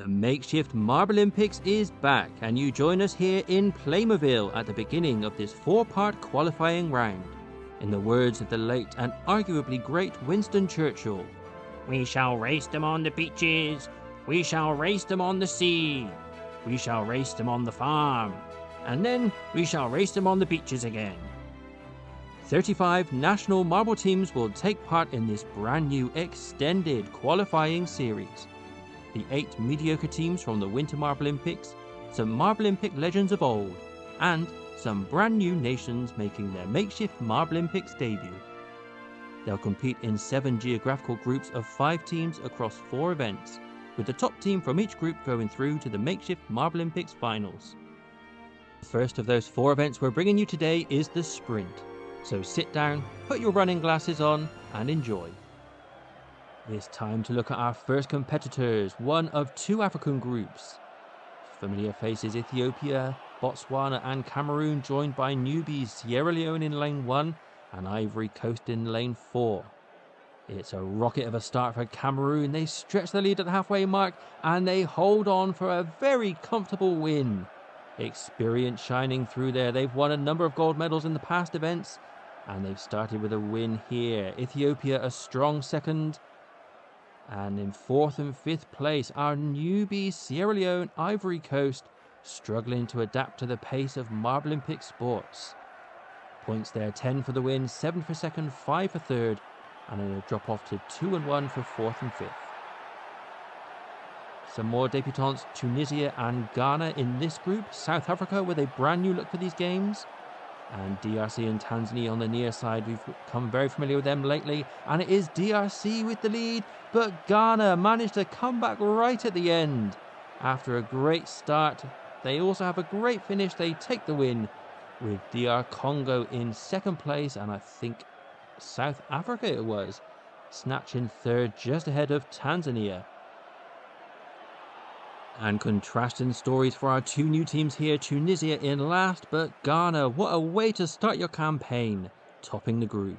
The Makeshift Marble Olympics is back, and you join us here in Playmoville at the beginning of this four-part qualifying round. In the words of the late and arguably great Winston Churchill, "We shall race them on the beaches, we shall race them on the sea, we shall race them on the farm, and then we shall race them on the beaches again." 35 national marble teams will take part in this brand new extended qualifying series. The 8 mediocre teams from the Winter Marble Olympics, some Marble Olympic legends of old, and some brand new nations making their Makeshift Marble Olympics debut. They'll compete in 7 geographical groups of 5 teams across 4 events, with the top team from each group going through to the Makeshift Marble Olympics finals. The first of those 4 events we're bringing you today is the sprint. So sit down, put your running glasses on, and enjoy. It's time to look at our first competitors, one of 2 African groups. Familiar faces Ethiopia, Botswana and Cameroon, joined by newbies Sierra Leone in lane 1 and Ivory Coast in lane 4. It's a rocket of a start for Cameroon. They stretch the lead at the halfway mark and they hold on for a very comfortable win. Experience shining through there. They've won a number of gold medals in the past events and they've started with a win here. Ethiopia a strong second. And in 4th and 5th place, our newbies Sierra Leone, Ivory Coast, struggling to adapt to the pace of Marble Olympic sports. Points there, 10 for the win, 7 for 2nd, 5 for 3rd, and then a drop off to 2 and 1 for 4th and 5th. Some more debutants, Tunisia and Ghana in this group. South Africa with a brand new look for these games. And DRC and Tanzania on the near side. We've become very familiar with them lately. And it is DRC with the lead. But Ghana managed to come back right at the end. After a great start, they also have a great finish. They take the win with DR Congo in 2nd place. And I think South Africa it was, snatching 3rd just ahead of Tanzania. And contrasting stories for our 2 new teams here, Tunisia in last, but Ghana, what a way to start your campaign, topping the group.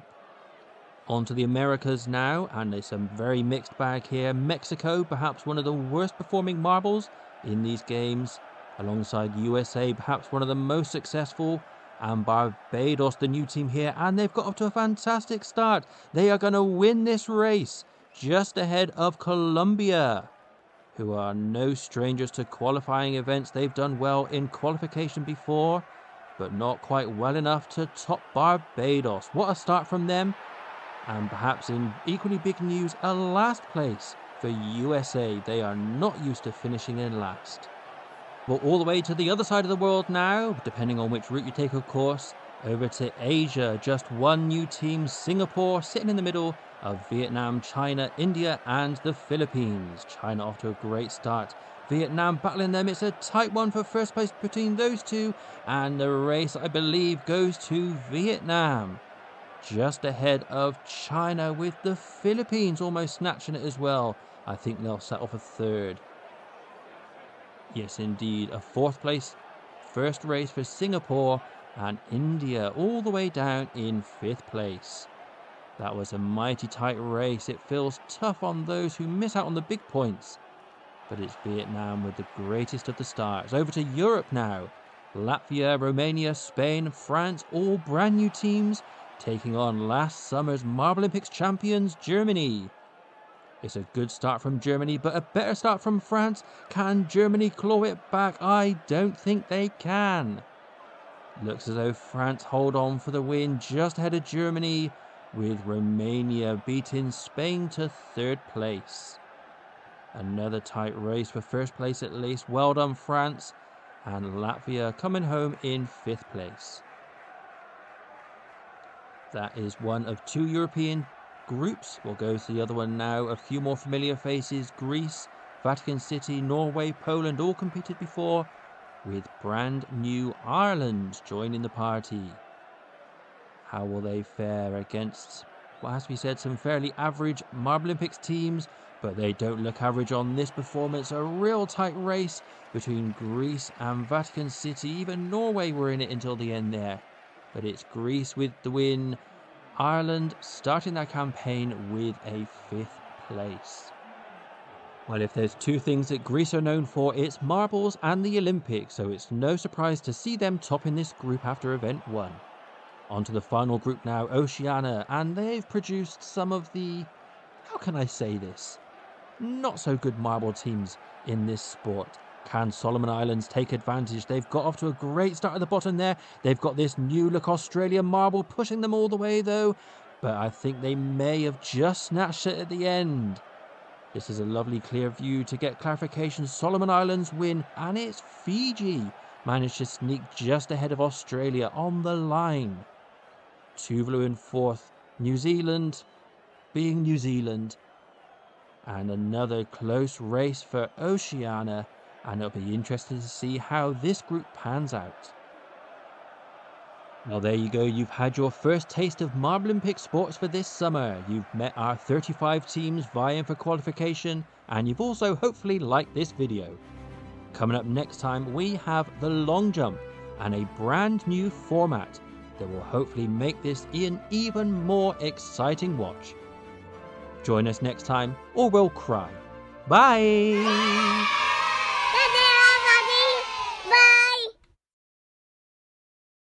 On to the Americas now, and there's some very mixed bag here. Mexico, perhaps one of the worst performing marbles in these games, alongside USA, perhaps one of the most successful, and Barbados, the new team here, and they've got off to a fantastic start. They are going to win this race, just ahead of Colombia, who are no strangers to qualifying events. They've done well in qualification before, but not quite well enough to top Barbados. What a start from them. And perhaps in equally big news, a last place for USA. They are not used to finishing in last. Well, all the way to the other side of the world now, depending on which route you take, of course, over to Asia. Just one new team, Singapore, sitting in the middle of Vietnam, China, India and the Philippines. China off to a great start. Vietnam battling them. It's a tight one for first place between those 2. And the race, I believe, goes to Vietnam. Just ahead of China, with the Philippines almost snatching it as well. I think they'll set off a 3rd. Yes, indeed. A 4th place first race for Singapore, and India all the way down in 5th place. That was a mighty tight race. It feels tough on those who miss out on the big points. But it's Vietnam with the greatest of the starts. Over to Europe now. Latvia, Romania, Spain, France, all brand new teams taking on last summer's Marble Olympics champions, Germany. It's a good start from Germany, but a better start from France. Can Germany claw it back? I don't think they can. Looks as though France hold on for the win just ahead of Germany, with Romania beating Spain to 3rd place. Another tight race for first place at least. Well done, France. And Latvia coming home in 5th place. That is one of 2 European groups. We'll go to the other one now. A few more familiar faces. Greece, Vatican City, Norway, Poland all competed before, with brand new Ireland joining the party. How will they fare against, what has to be said, some fairly average Marble Olympics teams, but they don't look average on this performance. A real tight race between Greece and Vatican City. Even Norway were in it until the end there. But it's Greece with the win. Ireland starting their campaign with a 5th place. Well, if there's two things that Greece are known for, it's marbles and the Olympics, so it's no surprise to see them topping this group after event 1. On to the final group now, Oceania, and they've produced some of the, how can I say this, not so good marble teams in this sport. Can Solomon Islands take advantage? They've got off to a great start at the bottom there. They've got this new look Australian marble pushing them all the way though, but I think they may have just snatched it at the end. This is a lovely clear view to get clarification. Solomon Islands win, and it's Fiji managed to sneak just ahead of Australia on the line. Tuvalu in 4th, New Zealand being New Zealand. And another close race for Oceania, and it'll be interesting to see how this group pans out. Well, there you go. You've had your first taste of Marblympic sports for this summer. You've met our 35 teams vying for qualification, and you've also hopefully liked this video. Coming up next time, we have the long jump and a brand new format that will hopefully make this an even more exciting watch. Join us next time, or we'll cry. Bye!